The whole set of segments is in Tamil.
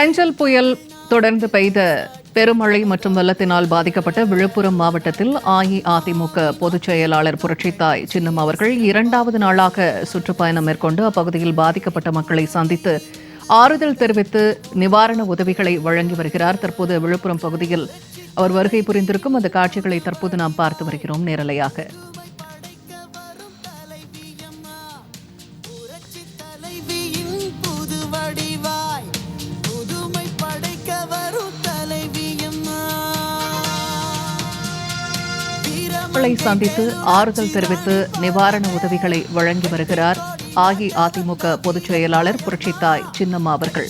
பெஞ்சல் புயல் தொடர்ந்து பெய்த பெருமழை மற்றும் வெள்ளத்தினால் பாதிக்கப்பட்ட விழுப்புரம் மாவட்டத்தில் அஇஅதிமுக பொதுச் செயலாளர் புரட்சித்தாய் சின்னம் அவர்கள் 2வது நாளாக சுற்றுப்பயணம் மேற்கொண்டு அப்பகுதியில் பாதிக்கப்பட்ட மக்களை சந்தித்து ஆறுதல் தெரிவித்து நிவாரண உதவிகளை வழங்கி வருகிறார். தற்போது விழுப்புரம் பகுதியில் அவர் வருகை புரிந்திருக்கும் அந்த காட்சிகளை தற்போது நாம் பார்த்து வருகிறோம் நேரலையாக. மக்களை சந்தித்து ஆறுதல் தெரிவித்து நிவாரண உதவிகளை வழங்கி வருகிறார் அஇஅதிமுக பொதுச் செயலாளர் புரட்சித்தாய் சின்னம்மா அவர்கள்.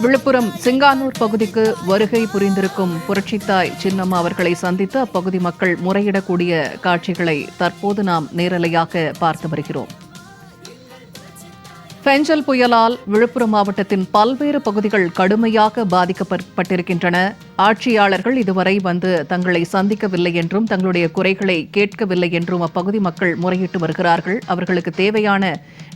விழுப்புரம் சிங்கானூர் பகுதிக்கு வருகை புரிந்திருக்கும் புரட்சித்தாய் சின்னம்மா அவர்களை சந்தித்து அப்பகுதி மக்கள் முறையிடக்கூடிய காட்சிகளை தற்போது நாம் நேரலையாக பார்த்து வருகிறோம். பெஞ்சல் புயலால் விழுப்புரம் மாவட்டத்தின் பல்வேறு பகுதிகள் கடுமையாக பாதிக்கப்பட்டிருக்கின்றன. ஆட்சியாளர்கள் இதுவரை வந்து தங்களை சந்திக்கவில்லை என்றும் தங்களுடைய குறைகளை கேட்கவில்லை என்றும் அப்பகுதி மக்கள் முறையிட்டு வருகிறார்கள். அவர்களுக்கு தேவையான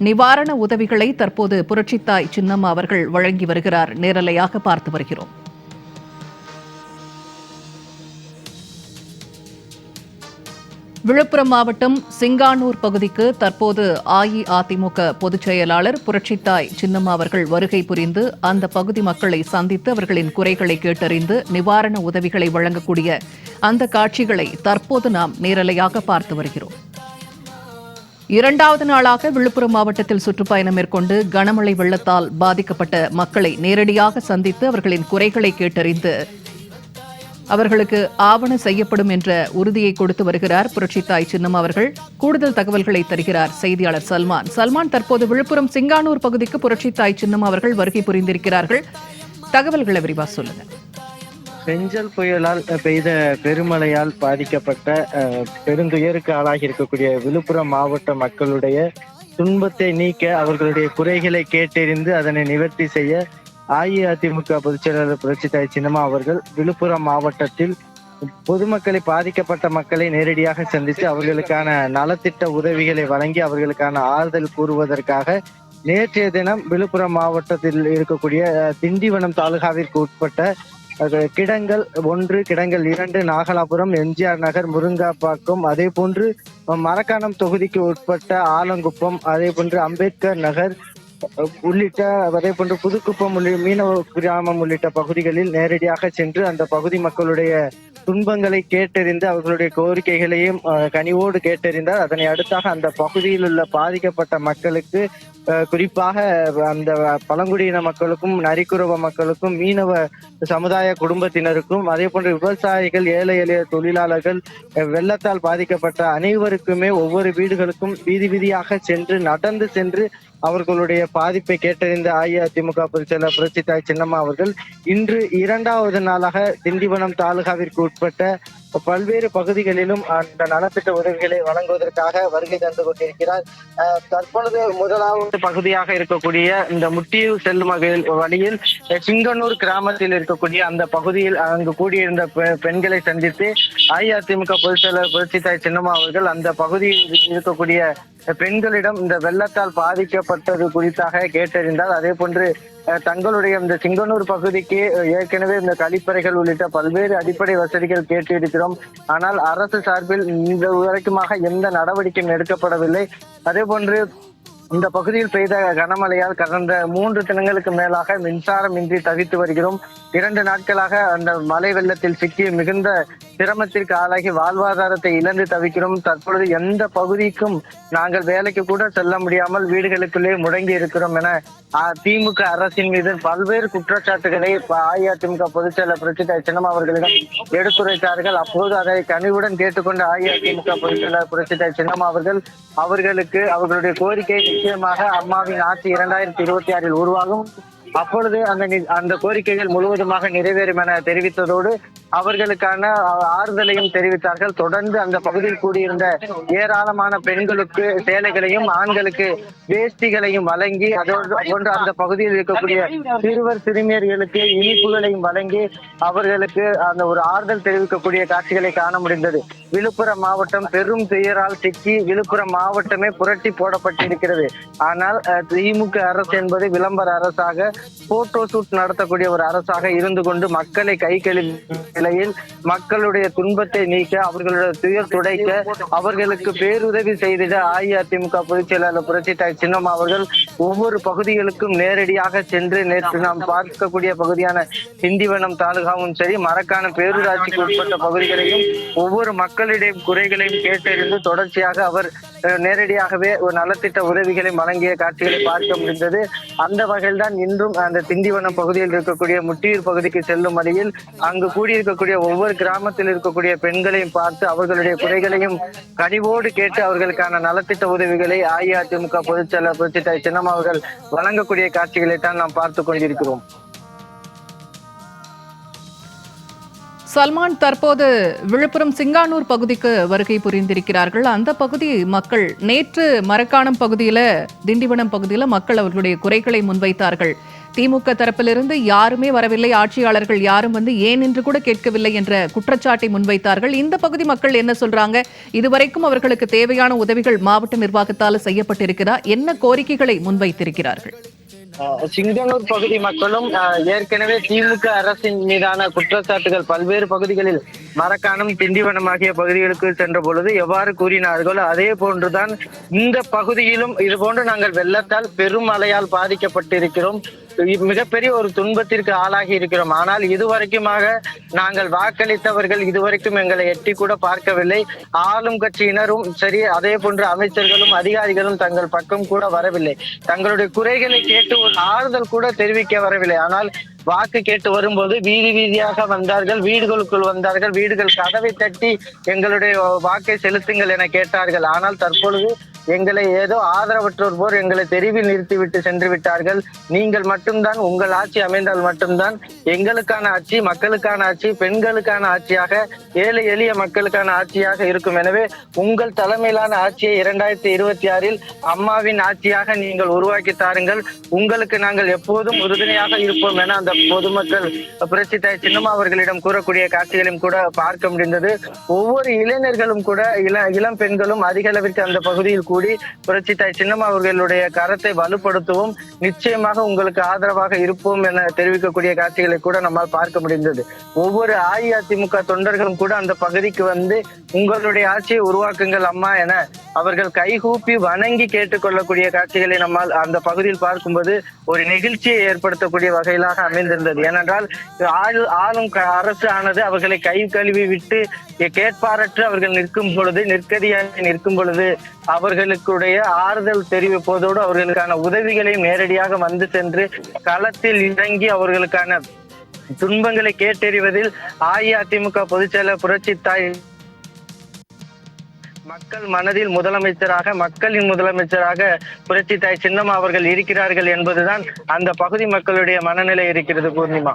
நிவாரண உதவிகளை தற்போது புரட்சித்தாய் சின்னம்மா அவர்கள் வழங்கி வருகிறார். நேரலையாக பார்த்து வருகிறோம். விழுப்புரம் மாவட்டம் சிங்கானூர் பகுதிக்கு தற்போது அஇஅதிமுக பொதுச் செயலாளர் புரட்சித்தாய் சின்னம்மா அவர்கள் வருகை புரிந்து அந்த பகுதி மக்களை சந்தித்து அவர்களின் குறைகளை கேட்டறிந்து நிவாரண உதவிகளை வழங்கக்கூடிய அந்த காட்சிகளை தற்போது நாம் நேரலையாக பார்த்து வருகிறோம். 2வது நாளாக விழுப்புரம் மாவட்டத்தில் சுற்றுப்பயணம் மேற்கொண்டு கனமழை வெள்ளத்தால் பாதிக்கப்பட்ட மக்களை நேரடியாக சந்தித்து அவர்களின் குறைகளை கேட்டறிந்து அவர்களுக்கு ஆவண செய்யப்படும் என்ற உறுதியை கொடுத்து வருகிறார் புரட்சித்தாய் சின்னம்மா அவர்கள். கூடுதல் தகவல்களை தருகிறார் செய்தியாளர் சல்மான். தற்போது விழுப்புரம் சிங்கானூர் பகுதிக்கு புரட்சித்தாய் சின்னம்மா அவர்கள் வருகை புரிந்திருக்கிறார்கள். தகவல்களை விரிவாக சொல்லுங்க. பெஞ்சல் புயலால் பெய்த பெருமழையால் பாதிக்கப்பட்ட பெருந்துயருக்கு ஆளாகி இருக்கக்கூடிய விழுப்புரம் மாவட்ட மக்களுடைய துன்பத்தை நீக்க அவர்களுடைய குறைகளை கேட்டறிந்து அதனை நிவர்த்தி செய்ய அஇஅதிமுக பொதுச் செயலாளர் புரட்சித்தாய் சின்னம்மா அவர்கள் விழுப்புரம் மாவட்டத்தில் பொதுமக்களை பாதிக்கப்பட்ட மக்களை நேரடியாக சந்தித்து அவர்களுக்கான நலத்திட்ட உதவிகளை வழங்கி அவர்களுக்கான ஆறுதல் கூறுவதற்காக நேற்றைய தினம் விழுப்புரம் மாவட்டத்தில் இருக்கக்கூடிய திண்டிவனம் தாலுகாவிற்கு உட்பட்ட கிடங்கல் 1, கிடங்கல் 2, நாகலாபுரம், எம்ஜிஆர் நகர், முருங்காப்பாக்கம், அதே போன்று மரக்காணம் தொகுதிக்கு உட்பட்ட ஆலங்குப்பம், அதே போன்று அம்பேத்கர் நகர் உள்ளிட்ட அதே போன்று புதுக்குப்பம் மீனவ கிராமம் உள்ளிட்ட பகுதிகளில் நேரடியாக சென்று அந்த பகுதி மக்களுடைய துன்பங்களை கேட்டறிந்து அவர்களுடைய கோரிக்கைகளையும் கனிவோடு கேட்டறிந்தார். அதனை அடுத்தாக அந்த பகுதியில் உள்ள பாதிக்கப்பட்ட மக்களுக்கு குறிப்பாக அந்த பழங்குடியின மக்களுக்கும் நரிக்குறவ மக்களுக்கும் மீனவ சமுதாய குடும்பத்தினருக்கும் அதே போன்ற விவசாயிகள் ஏழை எளிய தொழிலாளர்கள் வெள்ளத்தால் பாதிக்கப்பட்ட அனைவருக்குமே ஒவ்வொரு வீடுகளுக்கும் வீதி வீதியாக சென்று நடந்து சென்று அவர்களுடைய பாதிப்பை கேட்டறிந்த அஇஅதிமுக பொதுச் செயலாளர் புரட்சித்தாய் சின்னம்மா அவர்கள் இன்று 2வது நாளாக திண்டிவனம் தாலுகாவிற்கு உட்பட்ட பல்வேறு பகுதிகளிலும் அந்த நலத்திட்ட உதவிகளை வழங்குவதற்காக வருகை தந்து கொண்டிருக்கிறார். தற்பொழுது 1வது பகுதியாக இருக்கக்கூடிய இந்த முட்டியூர் செல்லும் வழியில் சிங்கனூர் கிராமத்தில் இருக்கக்கூடிய அந்த பகுதியில் அங்கு கூடியிருந்த பெண்களை சந்தித்து அஇஅதிமுக பொதுச் செயலாளர் புரட்சித்தாய் சின்னம்மா அவர்கள் அந்த பகுதியில் இருக்கக்கூடிய பெண்களிடம் இந்த வெள்ளத்தால் பாதிக்கப்பட்டது குறித்தாக கேட்டறிந்தார். அதே போன்று தங்களுடைய இந்த சிங்கனூர் பகுதிக்கு ஏற்கனவே இந்த கழிப்பறைகள் உள்ளிட்ட பல்வேறு அடிப்படை வசதிகள் கேட்டிருக்கிறோம். ஆனால் அரசு சார்பில் இந்த வரைக்குமாக எந்த நடவடிக்கையும் எடுக்கப்படவில்லை. அதே போன்று இந்த பகுதியில் பெய்த கனமழையால் கடந்த 3 தினங்களுக்கு மேலாக மின்சாரம் இன்றி தவித்து வருகிறோம். 2 நாட்களாக அந்த மழை வெள்ளத்தில் சிக்கி மிகுந்த சிரமத்திற்கு ஆளாகி வாழ்வாதாரத்தை இழந்து தவிக்கிறோம். தற்பொழுது எந்த பகுதிக்கும் நாங்கள் வேலைக்கு கூட செல்ல முடியாமல் வீடுகளுக்குள்ளே முடங்கி இருக்கிறோம் என திமுக அரசின் மீது பல்வேறு குற்றச்சாட்டுகளை அஇஅதிமுக பொதுச் செயலர் புரட்சித்தாய் சின்னம்மா அவர்களிடம் எடுத்துரைத்தார்கள். அப்போது அதை கனிவுடன் கேட்டுக்கொண்ட அஇஅதிமுக பொதுச் செயலர் புரட்சித்தாய் சின்னம்மா அவர்களுக்கு அவர்களுடைய கோரிக்கை நிச்சயமாக அம்மாவின் ஆட்சி 2026 உருவாகும், அப்பொழுது அந்த கோரிக்கைகள் முழுவதுமாக நிறைவேறும் என தெரிவித்ததோடு அவர்களுக்கான ஆறுதலையும் தெரிவித்தார்கள். தொடர்ந்து அந்த பகுதியில் கூடியிருந்த ஏராளமான பெண்களுக்கு சேலைகளையும் ஆண்களுக்கு வேஷ்டிகளையும் வழங்கி, அதோடு போன்று அந்த பகுதியில் இருக்கக்கூடிய சிறுவர் சிறுமியர்களுக்கு இனிப்புகளையும் வழங்கி அவர்களுக்கு அந்த ஒரு ஆறுதல் தெரிவிக்கக்கூடிய காட்சிகளை காண முடிந்தது. விழுப்புரம் மாவட்டம் பெரும் துயரால் சிக்கி விழுப்புரம் மாவட்டமே புரட்டி போடப்பட்டிருக்கிறது. ஆனால் திமுக அரசு என்பது விளம்பர அரசாக, போட்டோ ஷூட் நடத்தக்கூடிய ஒரு அரசாக இருந்து கொண்டு மக்களை கை கழுவி நிலையில் மக்களுடைய துன்பத்தை நீக்க, அவர்களுடைய துயர் துடைக்க, அவர்களுக்கு பேருதவி செய்திட அஇஅதிமுக பொதுச் செயலாளர் புரட்சித்தாய் சின்னம்மா அவர்கள் ஒவ்வொரு பகுதிகளுக்கும் நேரடியாக சென்று, நேற்று நாம் பார்க்கக்கூடிய பகுதியான திண்டிவனம் தாலுகாவும் சரி, மரக்காணம் பேரூராட்சிக்கு உட்பட்ட பகுதிகளையும் ஒவ்வொரு மக்களிடையே குறைகளையும் கேட்டறிந்து தொடர்ச்சியாக அவர் நேரடியாகவே ஒரு நலத்திட்ட உதவிகளை வழங்கிய காட்சிகளை பார்க்க முடிந்தது. அந்த வகையில் தான் இன்றும் அந்த திண்டிவனம் பகுதியில் இருக்கக்கூடிய முட்டியூர் பகுதிக்கு செல்லும் வழியில் அங்கு கூடியிருக்கக்கூடிய ஒவ்வொரு கிராமத்தில் இருக்கக்கூடிய பெண்களையும் பார்த்து அவர்களுடைய குறைகளையும் கனிவோடு கேட்டு அவர்களுக்கான நலத்திட்ட உதவிகளை அஇஅதிமுக பொதுச் செயலர் புரட்சித்தாய் சின்னம்மா அவர்கள் வழங்கக்கூடிய காட்சிகளை தான் நாம் பார்த்து கொண்டிருக்கிறோம். சல்மான், தற்போது விழுப்புரம் சிங்கானூர் பகுதிக்கு வருகை புரிந்திருக்கிறார்கள். அந்த பகுதி மக்கள் நேற்று மரக்காணம் பகுதியில, திண்டிவனம் பகுதியில மக்கள் அவர்களுடைய குறைகளை முன்வைத்தார்கள். திமுக தரப்பிலிருந்து யாருமே வரவில்லை, ஆட்சியாளர்கள் யாரும் வந்து ஏன் என்று கூட கேட்கவில்லை என்ற குற்றச்சாட்டை முன்வைத்தார்கள். இந்த பகுதி மக்கள் என்ன சொல்றாங்க? இதுவரைக்கும் அவர்களுக்கு தேவையான உதவிகள் மாவட்ட நிர்வாகத்தால் செய்யப்பட்டிருக்கிறதா? என்ன கோரிக்கைகளை முன்வைத்திருக்கிறார்கள்? சிங்கனூர் பகுதி மக்களும் ஏற்கனவே திமுக அரசின் மீதான குற்றச்சாட்டுகள் பல்வேறு பகுதிகளில் மரக்காணம் திண்டிவனம் ஆகிய பகுதிகளுக்கு சென்ற பொழுது எவ்வாறு கூறினார்களோ அதே போன்றுதான் இந்த பகுதியிலும் இதுபோன்று நாங்கள் வெள்ளத்தால் பெரும் மழையால் பாதிக்கப்பட்டிருக்கிறோம், மிகப்பெரிய ஒரு துன்பத்திற்கு ஆளாகி இருக்கிறோம். ஆனால் இதுவரைக்குமாக நாங்கள் வாக்களித்தவர்கள் இதுவரைக்கும் எங்களை எட்டி கூட பார்க்கவில்லை. ஆளும் கட்சியினரும் சரி, அதே போன்று அமைச்சர்களும் அதிகாரிகளும் தங்கள் பக்கம் கூட வரவில்லை. தங்களுடைய குறைகளை கேட்டு ஒரு ஆறுதல் கூட தெரிவிக்க வரவில்லை. ஆனால் வாக்கு கேட்டு வரும்போது வீதி வீதியாக வந்தார்கள், வீடுகளுக்குள் வந்தார்கள், வீடுகள் கதவை தட்டி எங்களுடைய வாக்கை செலுத்துங்கள் என கேட்டார்கள். ஆனால் தற்பொழுது எங்களை ஏதோ ஆதரவற்றோர் போர் எங்களை தெருவில் நிறுத்திவிட்டு சென்று விட்டார்கள். நீங்கள் மட்டும்தான், உங்கள் ஆட்சி அமைந்தால் மட்டும்தான் எங்களுக்கான ஆட்சி, மக்களுக்கான ஆட்சி, பெண்களுக்கான ஆட்சியாக, ஏழை எளிய மக்களுக்கான ஆட்சியாக இருக்கும். எனவே உங்கள் தலைமையிலான ஆட்சியை 2026 அம்மாவின் ஆட்சியாக நீங்கள் உருவாக்கி தாருங்கள். உங்களுக்கு நாங்கள் எப்போதும் உறுதுணையாக இருப்போம் என அந்த பொதுமக்கள் புரட்சித்தாய் சின்னம்மா அவர்களிடம் கூறக்கூடிய காட்சிகளையும் கூட பார்க்க முடிந்தது. ஒவ்வொரு இளைஞர்களும் கூட இளம் பெண்களும் அதிக அளவிற்கு அந்த பகுதியில் கூடி புரட்சித்தாய் சின்னம்மா அவர்களுடைய கரத்தை வலுப்படுத்துவோம், நிச்சயமாக உங்களுக்கு ஆதரவாக இருப்போம் என தெரிவிக்கக்கூடிய காட்சிகளை கூட நம்மால் பார்க்க முடிந்தது. ஒவ்வொரு அஇஅதிமுக தொண்டர்களும் கூட அந்த பகுதிக்கு வந்து உங்களுடைய ஆட்சியை உருவாக்குங்கள் அம்மா என அவர்கள் கைகூப்பி வணங்கி கேட்டுக்கொள்ளக்கூடிய காட்சிகளை நம்மால் அந்த பகுதியில் பார்க்கும்போது ஒரு நெகிழ்ச்சியை ஏற்படுத்தக்கூடிய வகையிலாக அமைந்திருந்தது. ஏனென்றால் ஆளும் அரசு ஆனது அவர்களை கை கழுவி விட்டு கேட்பாரற்று அவர்கள் நிற்கும் பொழுது, நிற்கதியாக நிற்கும் பொழுது அவர்களுடைய ஆறுதல் தெரிவிப்பதோடு அவர்களுக்கான உதவிகளையும் நேரடியாக வந்து சென்று களத்தில் இறங்கி அவர்களுக்கான துன்பங்களை கேட்டறிவதில் அஇஅதிமுக பொதுச் செயலர் புரட்சித்தாய் மக்கள் மனதில் முதலமைச்சராக, மக்களின் முதலமைச்சராக புரட்சித்தாய் சின்னம்மா அவர்கள் இருக்கிறார்கள் என்பதுதான் அந்த பகுதி மக்களுடைய மனநிலை இருக்கிறது. பூர்ணிமா.